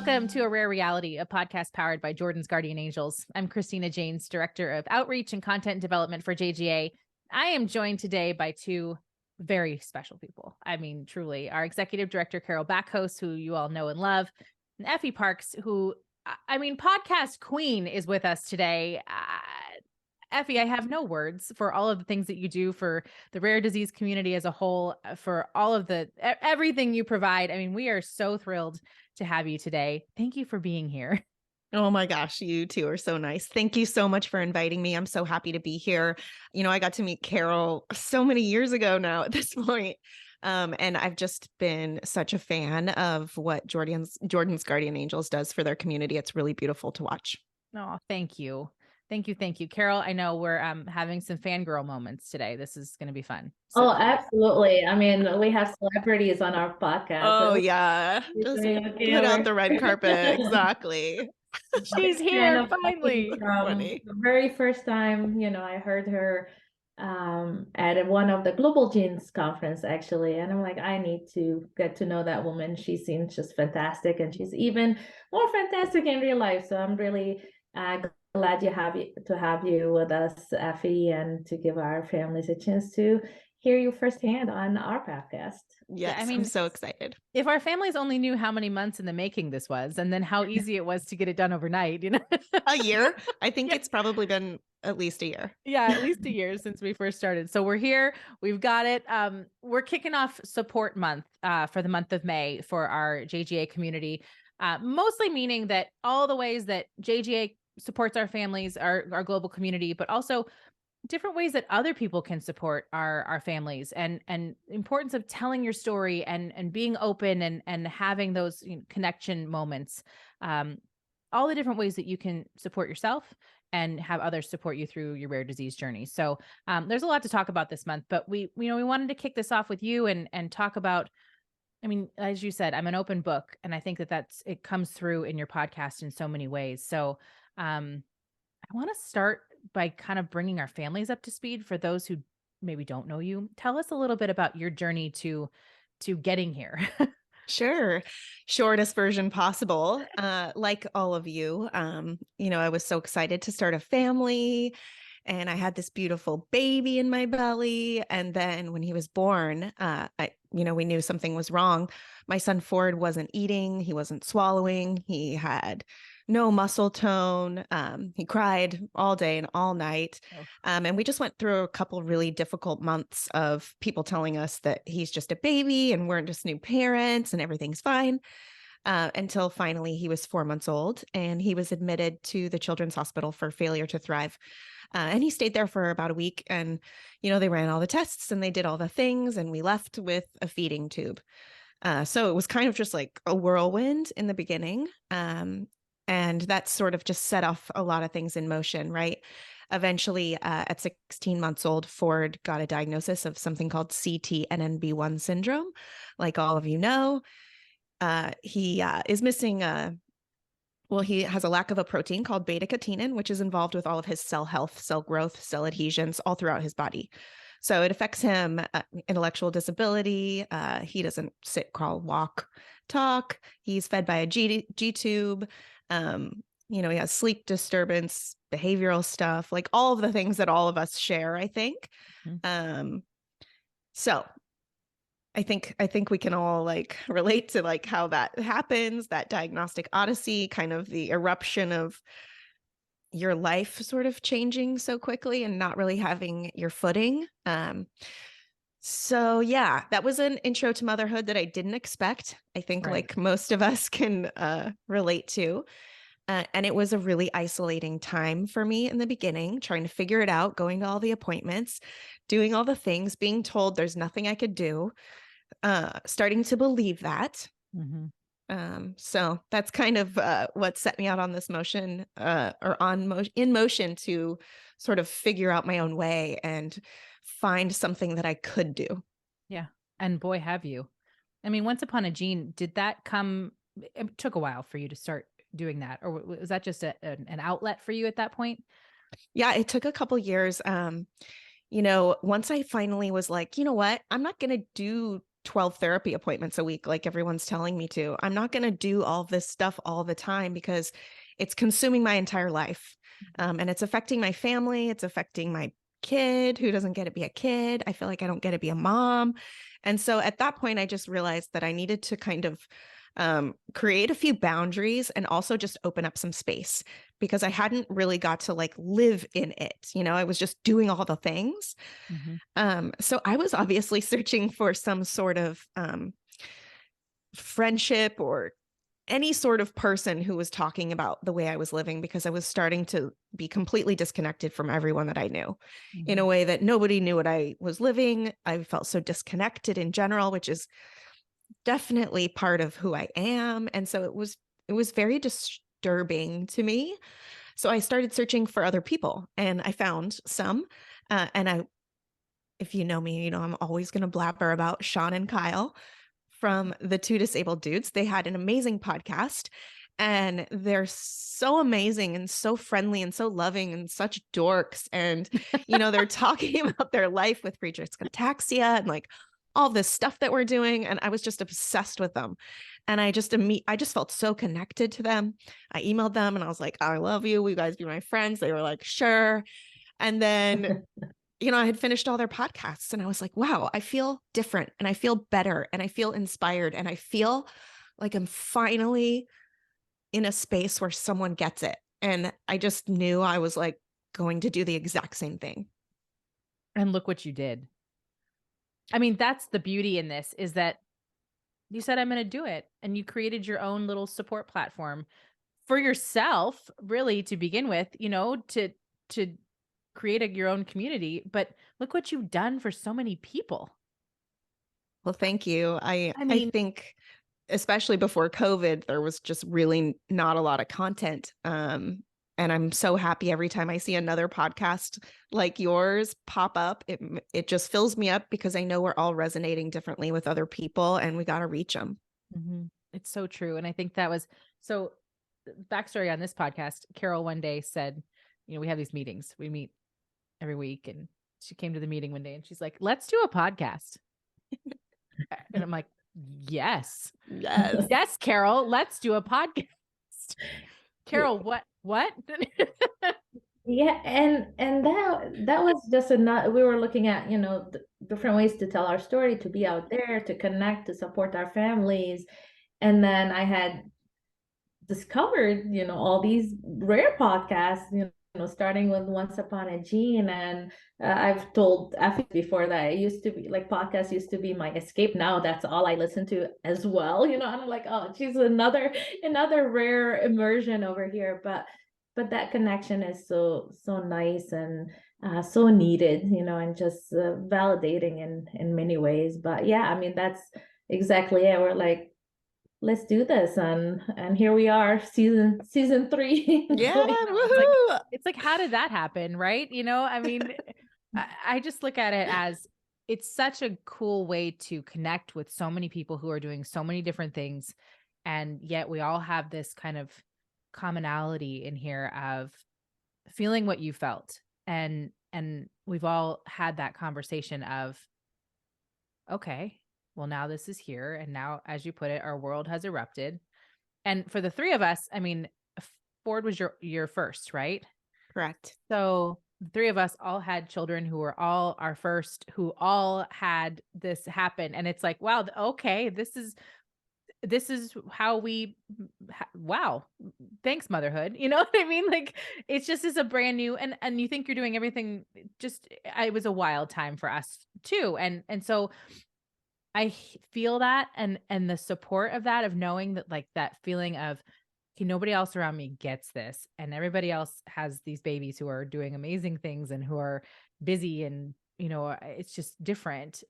Welcome to A Rare Reality, a podcast powered by Jordan's Guardian Angels. I'm Christina Janes, Director of Outreach and Content Development for JGA. I am joined today by two very special people. I mean, truly, our Executive Director, Carol Backhouse, who you all know and love, and Effie Parks, who, I mean, podcast queen is with us today. Effie, I have no words for all of the things that you do for the rare disease community as a whole, for all of the everything you provide. I mean, we are so thrilled to have you today. Thank you for being here. Oh my gosh, you two are so nice. Thank you so much for inviting me. I'm so happy to be here. You know, I got to meet Carol so many years ago now at this point. And I've just been such a fan of what Jordan's Guardian Angels does for their community. It's really beautiful to watch. Oh, thank you. Thank you. Thank you. Carol, I know we're having some fangirl moments today. This is going to be fun. So oh, absolutely. I mean, we have celebrities on our podcast. Oh, yeah. Just put out the red carpet. Exactly. She's here finally. The very first time, you know, I heard her at one of the Global Genes conference, actually. And I'm like, I need to get to know that woman. She seems just fantastic. And she's even more fantastic in real life. So I'm really glad to have you with us, Effie, and to give our families a chance to hear you firsthand on our podcast. Yes, I mean, I'm so excited. If our families only knew how many months in the making this was, and then how easy it was to get it done overnight, you know, a year. I think it's probably been at least a year. Yeah, at least a year since we first started. So we're here. We've got it. We're kicking off support month for the month of May for our JGA community, mostly meaning that all the ways that JGA supports our families, our global community, but also different ways that other people can support our families, and importance of telling your story and being open and having those connection moments. All the different ways that you can support yourself and have others support you through your rare disease journey. So there's a lot to talk about this month, but we wanted to kick this off with you and talk about, I mean, as you said, I'm an open book, and I think it comes through in your podcast in so many ways. So I want to start by kind of bringing our families up to speed. For those who maybe don't know you, tell us a little bit about your journey to getting here. Sure. Shortest version possible. Like all of you, I was so excited to start a family, and I had this beautiful baby in my belly. And then when he was born, we knew something was wrong. My son Ford wasn't eating. He wasn't swallowing. He had no muscle tone. He cried all day and all night. Oh. And we just went through a couple really difficult months of people telling us that he's just a baby and we're just new parents and everything's fine. Until finally he was 4 months old and he was admitted to the Children's Hospital for failure to thrive. And he stayed there for about a week, and, they ran all the tests and they did all the things, and we left with a feeding tube. So it was kind of just like a whirlwind in the beginning. And that sort of just set off a lot of things in motion, right? Eventually, at 16 months old, Ford got a diagnosis of something called CTNNB1 syndrome. Like all of you know, he is missing he has a lack of a protein called beta-catenin, which is involved with all of his cell health, cell growth, cell adhesions all throughout his body. So it affects him, intellectual disability. He doesn't sit, crawl, walk, talk. He's fed by a G-tube. He has sleep disturbance, behavioral stuff, like all of the things that all of us share, I think. Mm-hmm. So I think we can all relate to how that happens, that diagnostic odyssey, kind of the eruption of your life sort of changing so quickly and not really having your footing. So yeah, that was an intro to motherhood that I didn't expect. I think like most of us can relate to. And it was a really isolating time for me in the beginning, trying to figure it out, going to all the appointments, doing all the things, being told there's nothing I could do, starting to believe that. Mm-hmm. So that's kind of what set me out on this motion, in motion to sort of figure out my own way and find something that I could do. Yeah. And boy, have you. I mean, Once Upon a Gene, did that come, it took a while for you to start doing that, or was that just an outlet for you at that point? Yeah, it took a couple years. Once I finally was like, you know what, I'm not going to do 12 therapy appointments a week like everyone's telling me to. I'm not going to do all this stuff all the time because it's consuming my entire life. And it's affecting my family. It's affecting my kid who doesn't get to be a kid. I feel like I don't get to be a mom. And so at that point, I just realized that I needed to kind of create a few boundaries and also just open up some space, because I hadn't really got to like live in it. You know, I was just doing all the things. So I was obviously searching for some sort of friendship or any sort of person who was talking about the way I was living, because I was starting to be completely disconnected from everyone that I knew in a way that nobody knew what I was living. I felt so disconnected in general, which is definitely part of who I am. And so it was very disturbing to me. So I started searching for other people, and I found some. If you know me, you know, I'm always going to blabber about Sean and Kyle from the Two Disabled Dudes. They had an amazing podcast, and they're so amazing and so friendly and so loving and such dorks. And, you know, they're talking about their life with Friedreich's ataxia and like all this stuff that we're doing. And I was just obsessed with them. And I just felt so connected to them. I emailed them and I was like, I love you. Will you guys be my friends? They were like, sure. And then, you know, I had finished all their podcasts and I was like, wow, I feel different and I feel better and I feel inspired and I feel like I'm finally in a space where someone gets it. And I just knew I was like going to do the exact same thing. And look what you did. I mean, that's the beauty in this, is that you said, I'm going to do it. And you created your own little support platform for yourself, really, to begin with, you know, to create your own community. But look what you've done for so many people. Well, thank you. I mean, think especially before COVID, there was just really not a lot of content. And I'm so happy every time I see another podcast like yours pop up. It just fills me up, because I know we're all resonating differently with other people and we got to reach them. It's so true. And I think that was, so backstory on this podcast, Carol one day said, you know, we have these meetings, we meet every week. And she came to the meeting one day and she's like, let's do a podcast. And I'm like, yes, Carol, let's do a podcast. Carol, what? Yeah, and that was just we were looking at, you know, different ways to tell our story, to be out there, to connect, to support our families. And then I had discovered, you know, all these rare podcasts, you know, starting with Once Upon a Gene. And I've told Effie before that it used to be like, podcasts used to be my escape. Now that's all I listen to as well, you know. And I'm like, oh geez, another rare immersion over here. But that connection is so nice and so needed, you know, and just validating in many ways. But yeah, I mean, that's exactly it. We're like, let's do this, and here we are, season 3. Yeah. It's like, how did that happen, right? You know, I mean, I just look at it as, it's such a cool way to connect with so many people who are doing so many different things, and yet we all have this kind of commonality in here of feeling what you felt, and we've all had that conversation of, okay, well, now this is here. And now, as you put it, our world has erupted. And for the three of us, I mean, Ford was your first, right? Correct. So the three of us all had children who were all our first, who all had this happen. And it's like, wow, okay, this is how we, wow, thanks, motherhood. You know what I mean? Like, it's just is a brand new, and you think you're doing everything. Just, it was a wild time for us too. And so I feel that, and the support of that, of knowing that, like, that feeling of, okay, nobody else around me gets this, and everybody else has these babies who are doing amazing things and who are busy, and, you know, it's just different.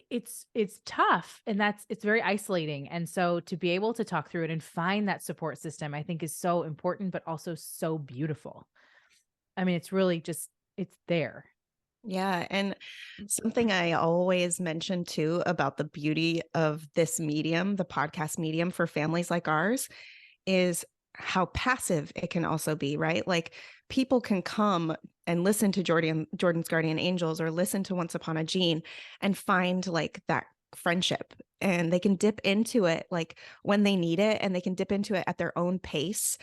It's tough, and it's very isolating. And so to be able to talk through it and find that support system, I think is so important, but also so beautiful. I mean, it's really just, it's there. Yeah. And something I always mention too about the beauty of this medium, the podcast medium for families like ours, is how passive it can also be, right? Like people can come and listen to Jordan's Guardian Angels or listen to Once Upon a Gene and find like that friendship, and they can dip into it like when they need it, and they can dip into it at their own pace,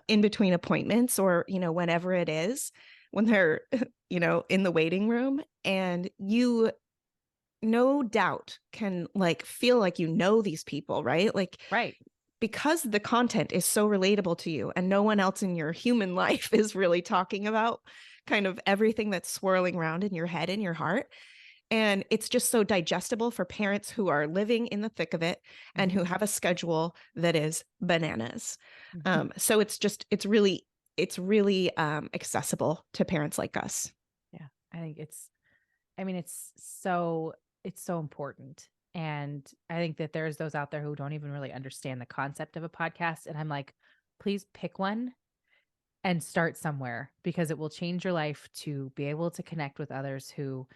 in between appointments, or, whenever it is, when they're, in the waiting room. And you no doubt can like feel like these people, right? Like, Right. because the content is so relatable to you and no one else in your human life is really talking about kind of everything that's swirling around in your head and your heart. And it's just so digestible for parents who are living in the thick of it and who have a schedule that is bananas. So it's really accessible to parents like us. Yeah. I think it's so important. And I think that there's those out there who don't even really understand the concept of a podcast. And I'm like, please pick one and start somewhere, because it will change your life to be able to connect with others who,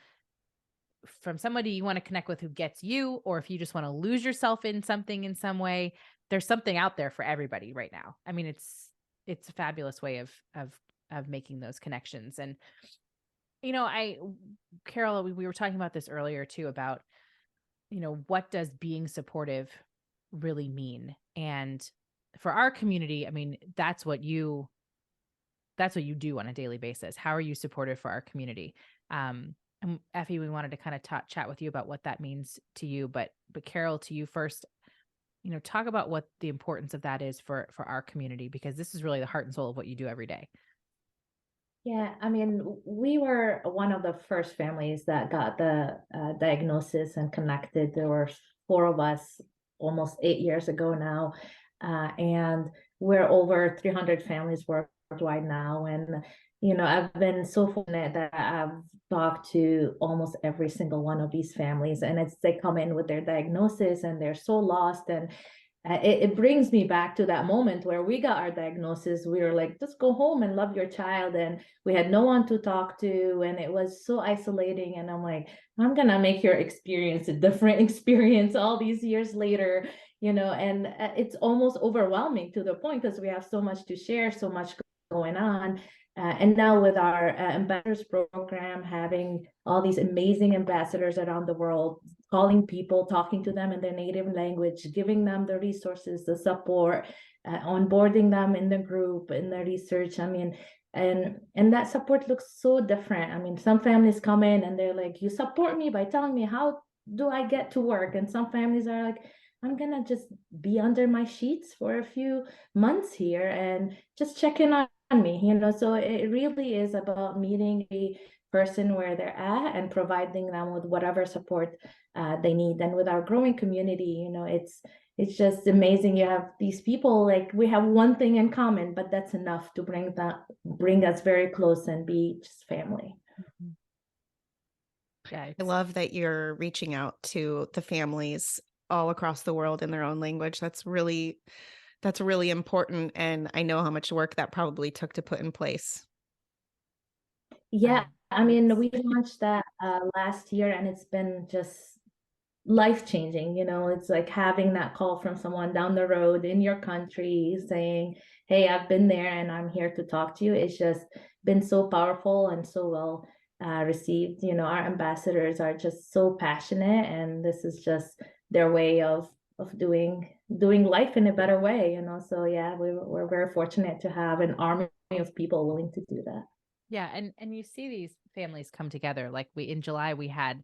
from somebody you want to connect with who gets you, or if you just want to lose yourself in something in some way, there's something out there for everybody right now. I mean, it's a fabulous way of making those connections. And Carol, we were talking about this earlier too, about, what does being supportive really mean? And for our community, I mean, that's what you do on a daily basis. How are you supportive for our community? And Effie, we wanted to kind of chat with you about what that means to you, but Carol, to you first, talk about what the importance of that is for our community, because this is really the heart and soul of what you do every day. Yeah, I mean, we were one of the first families that got the diagnosis and connected. There were 4 of us almost 8 years ago now, and we're over 300 families worldwide now. And, I've been so fortunate that I've talked to almost every single one of these families, and they come in with their diagnosis and they're so lost. And it brings me back to that moment where we got our diagnosis. We were like, just go home and love your child. And we had no one to talk to. And it was so isolating. And I'm like, I'm going to make your experience a different experience all these years later, and it's almost overwhelming to the point because we have so much to share, so much going on. And now with our ambassadors program, having all these amazing ambassadors around the world, calling people, talking to them in their native language, giving them the resources, the support, onboarding them in the group, in the research. I mean, and that support looks so different. I mean, some families come in and they're like, you support me by telling me how do I get to work? And some families are like, I'm gonna just be under my sheets for a few months here and just check in on me, so it really is about meeting a person where they're at and providing them with whatever support they need. And with our growing community, it's just amazing. You have these people, like we have one thing in common, but that's enough to bring us very close and be just family. Yeah, I love that you're reaching out to the families all across the world in their own language. That's really important. And I know how much work that probably took to put in place. Yeah. I mean, we launched that last year, and it's been just life-changing. It's like having that call from someone down the road in your country saying, hey, I've been there and I'm here to talk to you. It's just been so powerful and so well received. Our ambassadors are just so passionate, and this is just their way of doing life in a better way. So yeah, we're very fortunate to have an army of people willing to do that. Yeah. And you see these families come together. Like in July, we had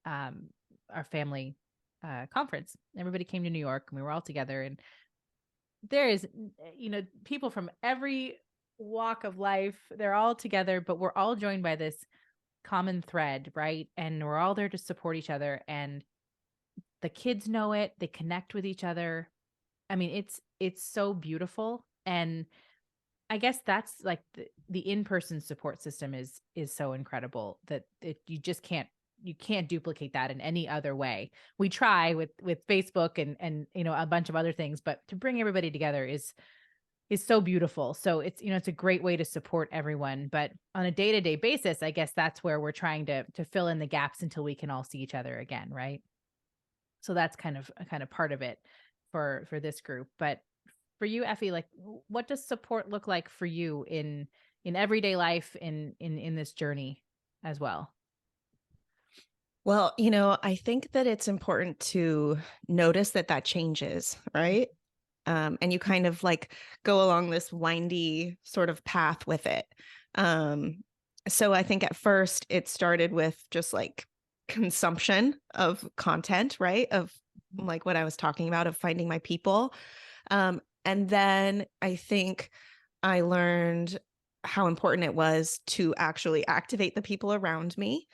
our family conference. Everybody came to New York and we were all together, and there is, people from every walk of life. They're all together, but we're all joined by this common thread, right? And we're all there to support each other, and the kids know it. They connect with each other. I mean, it's so beautiful. And I guess that's like the in-person support system is so incredible that you just can't duplicate that in any other way. We try with Facebook and a bunch of other things, but to bring everybody together is so beautiful. So it's it's a great way to support everyone. But on a day-to-day basis, I guess that's where we're trying to fill in the gaps until we can all see each other again, right? So that's kind of part of it for this group. But for you, Effie, like what does support look like for you in everyday life, in this journey as well? Well, I think that it's important to notice that changes, right? And you kind of like go along this windy sort of path with it. So I think at first it started with just like consumption of content, right? Of like what I was talking about, of finding my people. And then I think I learned how important it was to actually activate the people around me.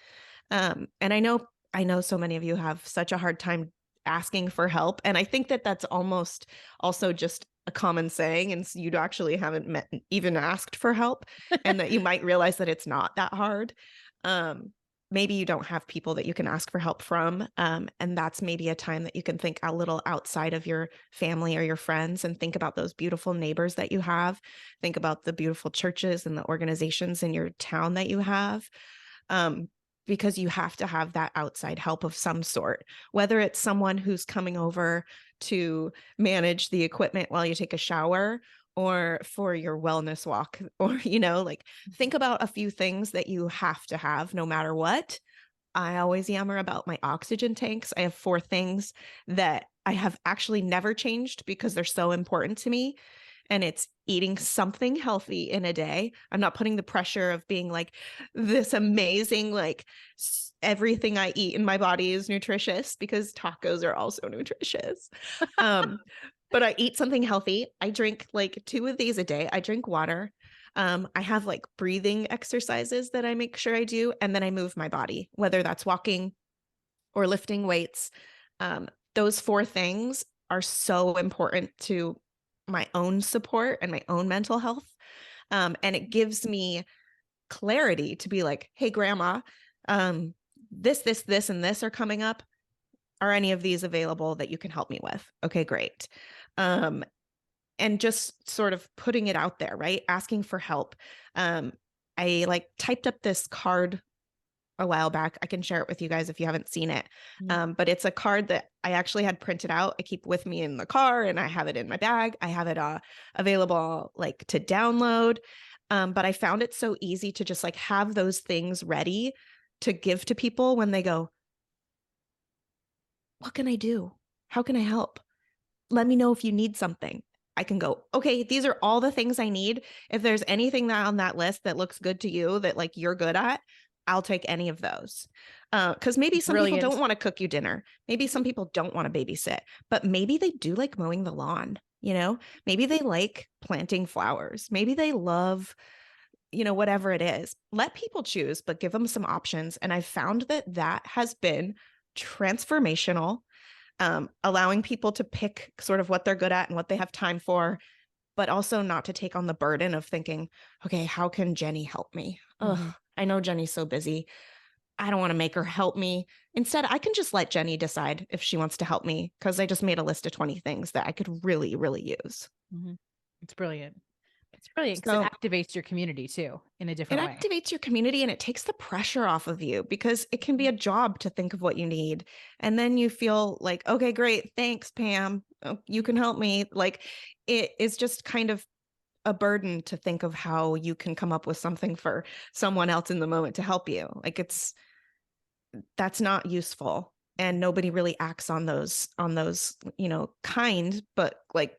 And I know so many of you have such a hard time asking for help. And I think that that's almost also just a common saying. And you actually haven't even asked for help, and that you might realize that it's not that hard. Maybe you don't have people that you can ask for help from. And that's maybe a time that you can think a little outside of your family or your friends and think about those beautiful neighbors that you have. Think about the beautiful churches and the organizations in your town that you have. Because you have to have that outside help of some sort, whether it's someone who's coming over to manage the equipment while you take a shower or for your wellness walk, or, like think about a few things that you have to have no matter what. I always yammer about my oxygen tanks. I have 4 things that I have actually never changed because they're so important to me. And it's eating something healthy in a day. I'm not putting the pressure of being like this amazing, like everything I eat in my body is nutritious, because tacos are also nutritious. But I eat something healthy. I drink like 2 of these a day. I drink water. I have like breathing exercises that I make sure I do. And then I move my body, whether that's walking or lifting weights. Those 4 things are so important to my own support and my own mental health. And it gives me clarity to be like, hey, grandma, this, and this are coming up. Are any of these available that you can help me with? Okay, great. And just sort of putting it out there, right? Asking for help. I like typed up this card a while back. I can share it with you guys if you haven't seen it. But it's a card that I actually had printed out. I keep with me in the car, and I have it in my bag. I have it available like to download. But I found it so easy to just like have those things ready to give to people when they go, what can I do? How can I help? Let me know if you need something. I can go, okay, these are all the things I need. If there's anything that on that list that looks good to you, that like you're good at, I'll take any of those. Because maybe some people don't want to cook you dinner. Maybe some people don't want to babysit, but maybe they do like mowing the lawn. Maybe they like planting flowers. Maybe they love, whatever it is. Let people choose, but give them some options. And I've found that has been transformational, allowing people to pick sort of what they're good at and what they have time for, but also not to take on the burden of thinking, okay, how can Jenny help me? Mm-hmm. I know Jenny's so busy. I don't want to make her help me. Instead, I can just let Jenny decide if she wants to help me, because I just made a list of 20 things that I could really, really use. Mm-hmm. It's brilliant. It's brilliant because So, it activates your community too in a different way. It activates your community, and it takes the pressure off of you, because it can be a job to think of what you need. And then you feel like, okay, great. Thanks, Pam. Oh, you can help me. Like, it is just kind of a burden to think of how you can come up with something for someone else in the moment to help you. Like, that's not useful. And nobody really acts on those, kind, but like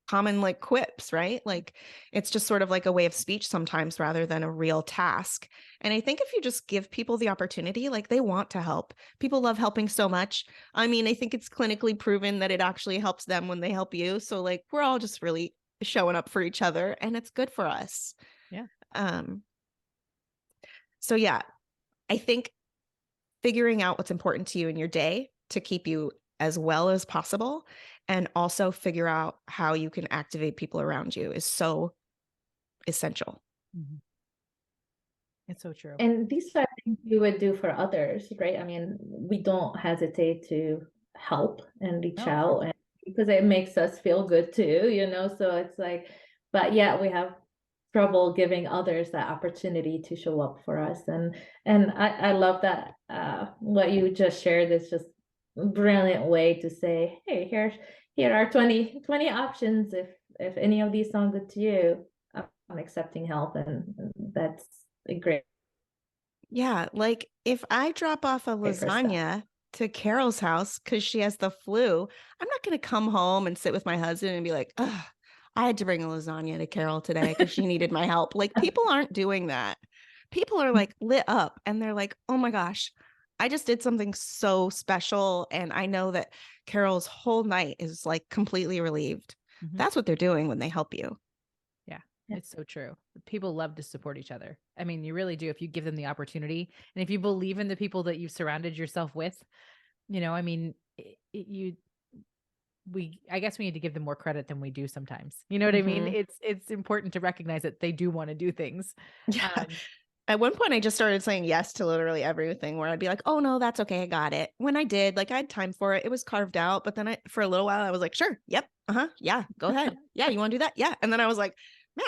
common like quips, right? Like, it's just sort of like a way of speech sometimes rather than a real task. And I think if you just give people the opportunity, like, they want to help. People love helping so much. I mean, I think it's clinically proven that it actually helps them when they help you. So like, we're all just really showing up for each other, and it's good for us. Yeah. So yeah, I think figuring out what's important to you in your day to keep you as well as possible, and also figure out how you can activate people around you, is so essential. Mm-hmm. It's so true. And these are things you would do for others, right? I mean, we don't hesitate to help and reach out, and because it makes us feel good too, so it's like, but yeah, we have trouble giving others that opportunity to show up for us. And I love that what you just shared is just brilliant way to say, hey, here are 20 options. If any of these sound good to you, I'm accepting help. And that's a great Yeah, like if I drop off a first step. lasagna to Carol's house because she has the flu, I'm not going to come home and sit with my husband and be like, ugh, I had to bring a lasagna to Carol today because she needed my help. Like people aren't doing that. People are like lit up and they're like, oh my gosh, I just did something so special. And I know that Carol's whole night is like completely relieved. Mhm. That's what they're doing when they help you. Yeah, Yeah. it's so true. People love to support each other. I mean, you really do if you give them the opportunity. And if you believe in the people that you've surrounded yourself with, I mean, I guess we need to give them more credit than we do sometimes. You know what I mean? Mhm. It's important to recognize that they do want to do things. Yeah. Um, At one point, I just started saying yes to literally everything where I'd be like, oh, no, that's okay. I got it. When I did, like, I had time for it. It was carved out. But then for a little while, I was like, sure. Yep. Yeah. Go ahead. Yeah. You want to do that? Yeah. And then I was like,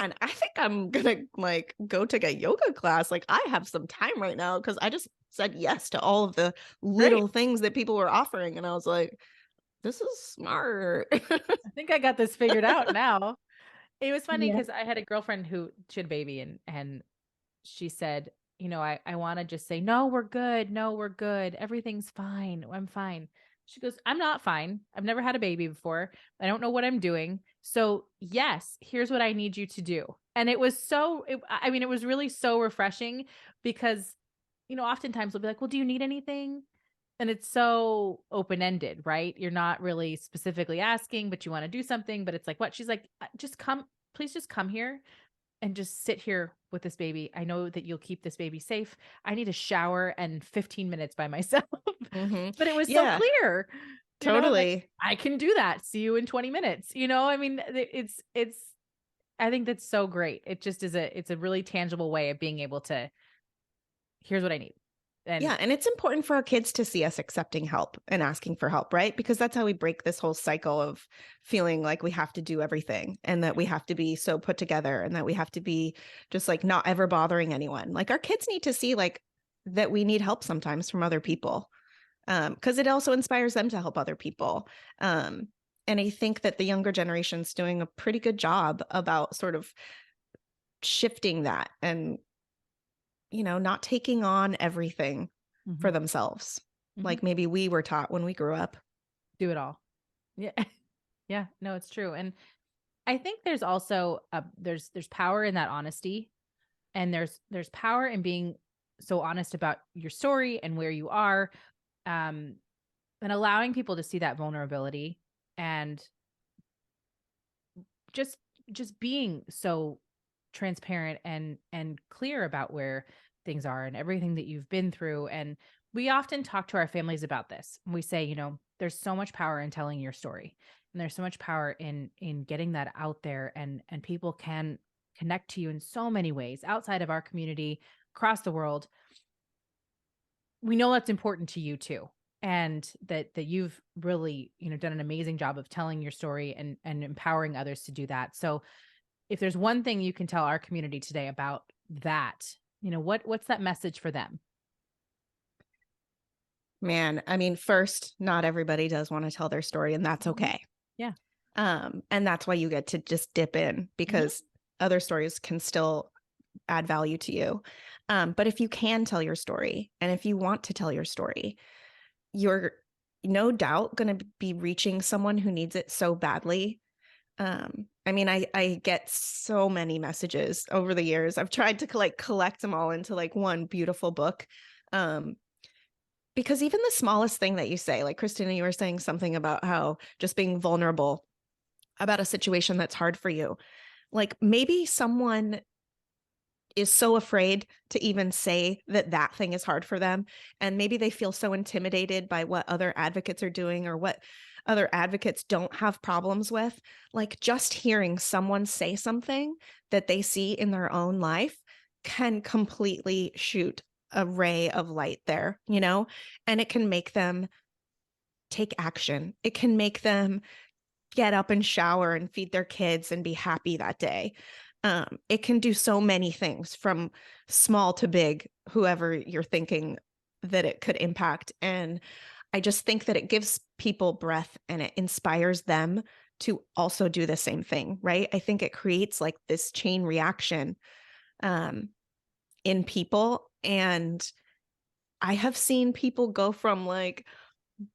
man, I think I'm going to like go take a yoga class. Like, I have some time right now because I just said yes to all of the little things that people were offering. And I was like, this is smart. I think I got this figured out now. It was funny Yeah. because I had a girlfriend who she had a baby and she said, I want to just say, no, we're good. No, we're good. Everything's fine. I'm fine. She goes, I'm not fine. I've never had a baby before. I don't know what I'm doing. So, yes, here's what I need you to do. And it was I mean, it was really so refreshing because, oftentimes we'll be like, well, do you need anything? And it's so open-ended, right? You're not really specifically asking, but you want to do something, but it's like, what? She's like, just come, please just come here and just sit here with this baby. I know that you'll keep this baby safe. I need a shower and 15 minutes by myself. Mhm. But it was so Yeah, clear. I'm like, totally. I can do that. See you in 20 minutes. I mean, it's I think that's so great. It just it's a really tangible way of being able to, here's what I need. And Yeah. And it's important for our kids to see us accepting help and asking for help, right? Because that's how we break this whole cycle of feeling like we have to do everything and that we have to be so put together and that we have to be just like not ever bothering anyone. Like our kids need to see like that we need help sometimes from other people. Because it also inspires them to help other people. And I think that the younger generation's doing a pretty good job about sort of shifting that and not taking on everything for Mhm. themselves. Mhm. Like maybe we were taught when we grew up. Do it all. Yeah. Yeah, no, it's true. And I think there's also there's power in that honesty, and there's power in being so honest about your story and where you are, um and allowing people to see that vulnerability, and just being so transparent and clear about where things are and everything that you've been through. And we often talk to our families about this. We say, there's so much power in telling your story, and there's so much power in getting that out there, and people can connect to you in so many ways outside of our community, across the world. We know that's important to you too, and that you've really, done an amazing job of telling your story and empowering others to do that. So if there's one thing you can tell our community today about that, what's that message for them? Man, I mean, first, not everybody does want to tell their story, and that's Mhm. okay. Yeah. And that's why you get to just dip in because other stories can still add value to you. But if you can tell your story and if you want to tell your story, you're no doubt going to be reaching someone who needs it so badly. I mean, I get so many messages over the years. I've tried to collect them all into like one beautiful book. Because even the smallest thing that you say, like Christina, you were saying something about how just being vulnerable about a situation that's hard for you. Like maybe someone is so afraid to even say that thing is hard for them. And maybe they feel so intimidated by what other advocates are doing or what other advocates don't have problems with. Like just hearing someone say something that they see in their own life can completely shoot a ray of light there, and it can make them take action. It can make them get up and shower and feed their kids and be happy that day. It can do so many things from small to big, whoever you're thinking that it could impact. And I just think that it gives people breath and it inspires them to also do the same thing, right? I think it creates like this chain reaction in people. And I have seen people go from like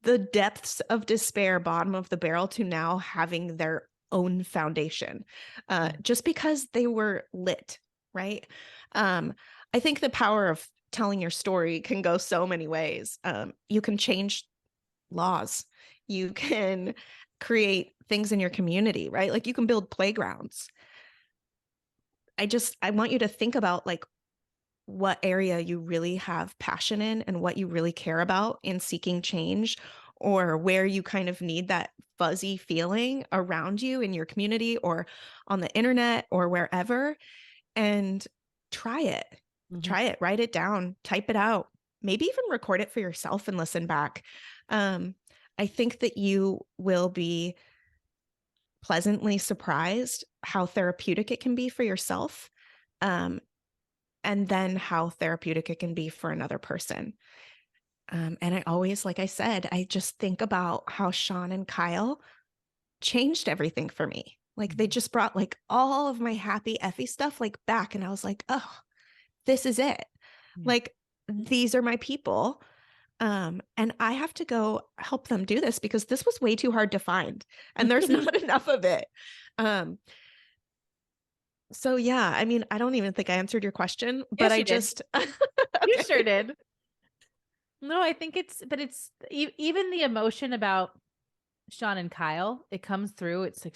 the depths of despair, bottom of the barrel, to now having their own foundation, just because they were lit, right? I think the power of telling your story can go so many ways. You can change laws, you can create things in your community, right? Like you can build playgrounds. I want you to think about like what area you really have passion in and what you really care about in seeking change, or where you kind of need that fuzzy feeling around you in your community or on the internet or wherever, and try it. Try it, write it down, type it out, maybe even record it for yourself and listen back. I think that you will be pleasantly surprised how therapeutic it can be for yourself. And then how therapeutic it can be for another person. And I always, like I said, I just think about how Sean and Kyle changed everything for me. Like they just brought like all of my happy Effie stuff like back. And I was like, oh, this is it. Like, these are my people. And I have to go help them do this because this was way too hard to find. And there's not enough of it. So yeah, I mean, I don't even think I answered your question, but Yes, I you did. just You sure did. No, I think it's even the emotion about Sean and Kyle, it comes through. It's like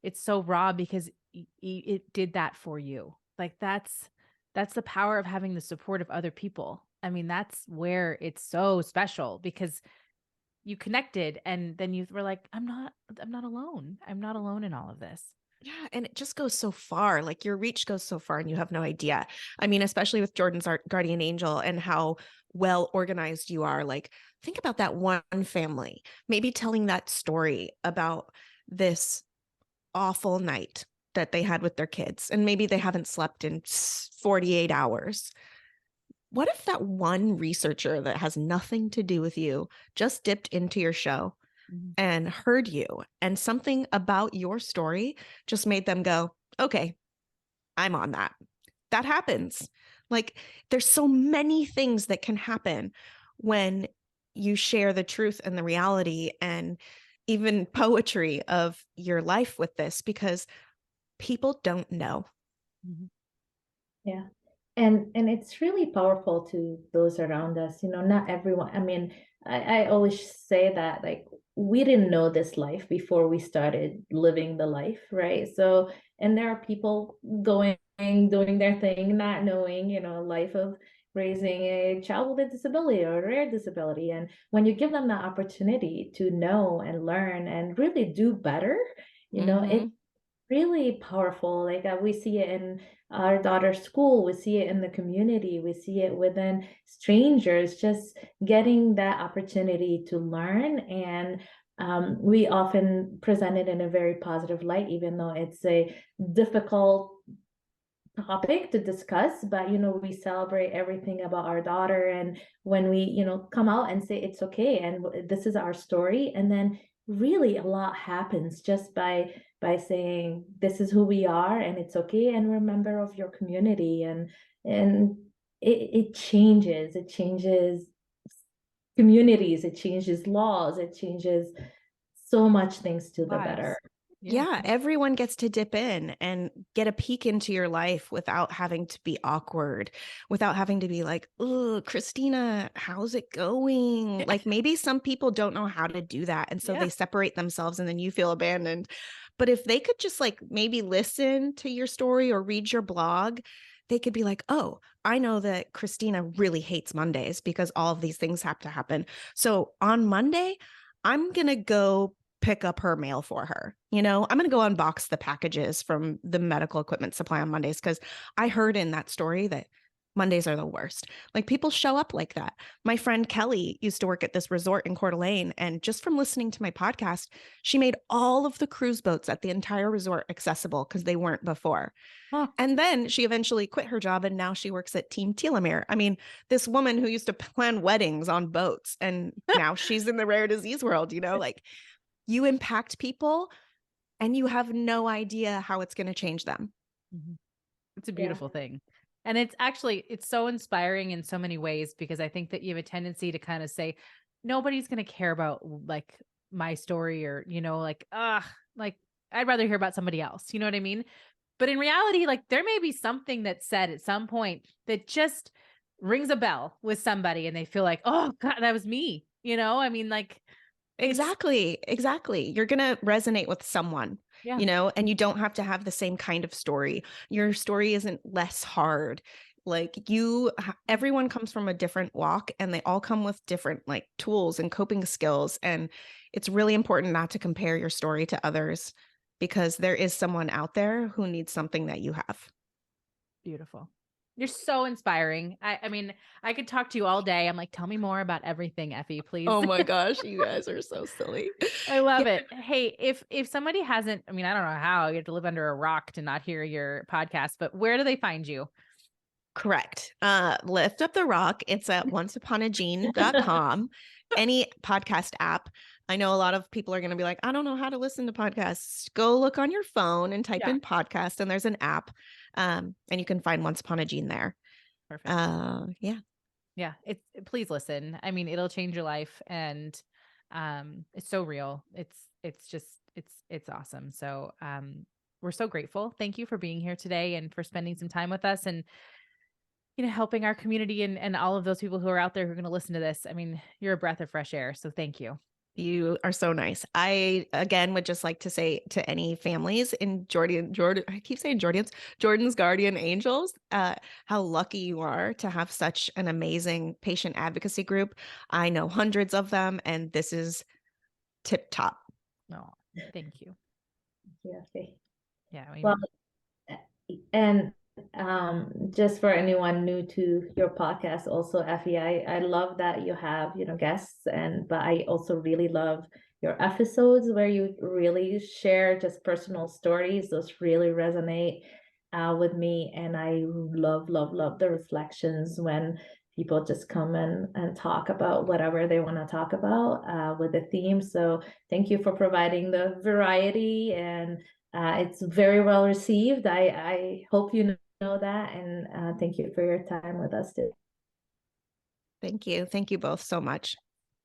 it's so raw because it did that for you. Like that's the power of having the support of other people. I mean, that's where it's so special because you connected and then you were like, I'm not alone. I'm not alone in all of this. yeah, and it just goes so far. Like your reach goes so far and you have no idea. I mean, especially with Jordan's guardian angel and how well organized you are. Like think about that one family, maybe telling that story about this awful night that they had with their kids, and maybe they haven't slept in 48 hours. What if that one researcher that has nothing to do with you just dipped into your show and heard you, and something about your story just made them go, okay, I'm on that. That happens. Like there's so many things that can happen when you share the truth and the reality and even poetry of your life with this, because people don't know. Yeah. And it's really powerful to those around us. Not everyone. I mean, I always say that like we didn't know this life before we started living the life, right? So, and there are people doing their thing, not knowing, life of raising a child with a disability or a rare disability. And when you give them the opportunity to know and learn and really do better, it really powerful. Like we see it in our daughter's school, we see it in the community, we see it within strangers, just getting that opportunity to learn. And we often present it in a very positive light, even though it's a difficult topic to discuss. But we celebrate everything about our daughter, and when we come out and say it's okay and this is our story, and then really a lot happens just by saying this is who we are and it's okay, and we're a member of your community. And it changes communities, it changes laws, it changes so much things to the better. Yeah, everyone gets to dip in and get a peek into your life without having to be awkward, without having to be like, oh, Christina, how's it going? Like maybe some people don't know how to do that. And so they separate themselves and then you feel abandoned. But if they could just like maybe listen to your story or read your blog, they could be like, oh, I know that Christina really hates Mondays because all of these things have to happen. So on Monday, I'm going to go pick up her mail for her. I'm going to go unbox the packages from the medical equipment supply on Mondays because I heard in that story that Mondays are the worst. Like people show up like that. My friend Kelly used to work at this resort in Coeur d'Alene. And just from listening to my podcast, she made all of the cruise boats at the entire resort accessible because they weren't before. Huh. And then she eventually quit her job and now she works at Team Telomere. I mean, this woman who used to plan weddings on boats and now she's in the rare disease world, like you impact people and you have no idea how it's going to change them. It's a beautiful thing. And it's so inspiring in so many ways, because I think that you have a tendency to kind of say, nobody's going to care about like my story, or, like, like I'd rather hear about somebody else. You know what I mean? But in reality, like there may be something that's said at some point that just rings a bell with somebody and they feel like, oh God, that was me. I mean, like. Exactly. You're going to resonate with someone, and you don't have to have the same kind of story. Your story isn't less hard. Like everyone comes from a different walk and they all come with different like tools and coping skills. And it's really important not to compare your story to others, because there is someone out there who needs something that you have. Beautiful. You're so inspiring. I mean, I could talk to you all day. I'm like, tell me more about everything, Effie, please. Oh my gosh, you guys are so silly. I love it. Hey, if somebody hasn't, I mean, I don't know how you have to live under a rock to not hear your podcast, but where do they find you? Correct. Lift Up the Rock. It's at onceUponAgene.com. Any podcast app. I know a lot of people are going to be like, I don't know how to listen to podcasts. Go look on your phone and type in podcast, and there's an app. And you can find Once Upon a Gene there. Perfect. Yeah. Please listen. I mean, it'll change your life, and it's so real. It's awesome. So we're so grateful. Thank you for being here today and for spending some time with us, and helping our community and all of those people who are out there who are going to listen to this. I mean, you're a breath of fresh air. So thank you. You are so nice. I, again, would just like to say to any families in I keep saying Jordan's Guardian Angels, how lucky you are to have such an amazing patient advocacy group. I know hundreds of them, and this is tip top. Oh, thank you. Yeah. Well, and just for anyone new to your podcast, also Effie, I love that you have guests, but I also really love your episodes where you really share just personal stories. Those really resonate with me, and I love the reflections when people just come and talk about whatever they want to talk about with the theme. So thank you for providing the variety, and it's very well received. I hope you know that, and thank you for your time with us too. Thank you both so much.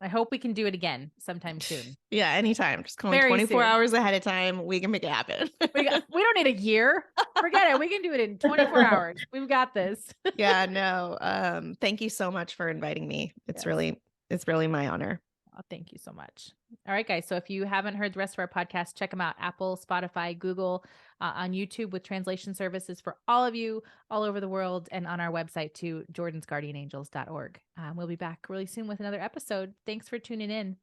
I hope we can do it again sometime soon. Yeah, anytime. Just call me 24 hours ahead of time. We can make it happen. we don't need a year. Forget it. We can do it in 24 hours. We've got this. Yeah, no. Thank you so much for inviting me. It's really my honor. Oh, thank you so much. All right, guys. So if you haven't heard the rest of our podcast, check them out. Apple, Spotify, Google, on YouTube with translation services for all of you all over the world, and on our website too, jordansguardianangels.org. We'll be back really soon with another episode. Thanks for tuning in.